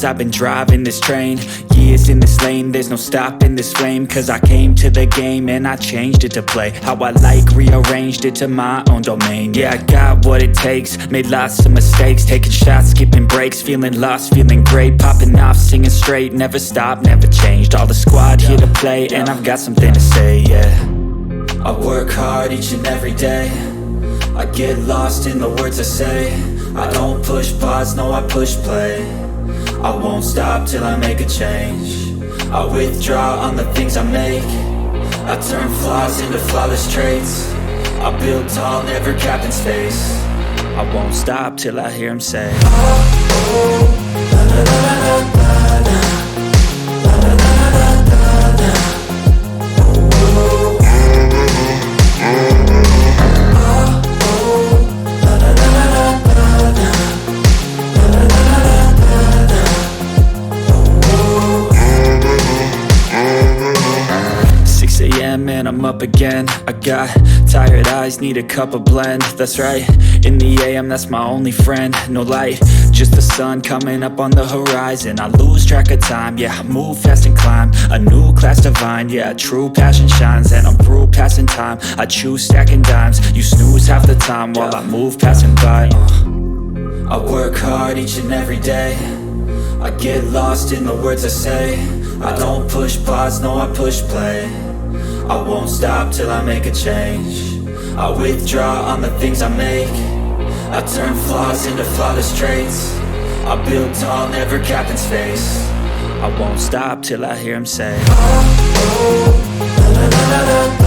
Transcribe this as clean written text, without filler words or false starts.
years I've been driving this train, years in this lane, there's no stopping this flame. Cause I came to the game and I changed it to play how I like, rearranged it to my own domain. Yeah, I got what it takes, made lots of mistakes, taking shots, skipping breaks, feeling lost, feeling great, popping off, singing straight, never stopped, never changed. All the squad here to play and I've got something to say, yeah. I work hard each and every day, I get lost in the words I say. I don't push pause, no I push play. I won't stop till I make a change. I withdraw on the things I make. I turn flaws into flawless traits. I build tall, never capped in space. I won't stop till I hear him say, oh, oh, la, la, la, la, la, la, la, la, la, la, la, la, la. And I'm up again. I got tired eyes, need a cup of blend. That's right, in the AM, that's my only friend. No light, just the sun coming up on the horizon. I lose track of time, yeah, I move fast and climb a new class divine, yeah, true passion shines. And I'm through passing time, I choose stacking dimes. You snooze half the time while I move passing by. I work hard each and every day, I get lost in the words I say. I don't push pause, no I push play. I won't stop till I make a change. I withdraw on the things I make. I turn flaws into flawless traits. I build tall, never capped in space. I won't stop till I hear him say, oh, oh, la, la, la, la, la.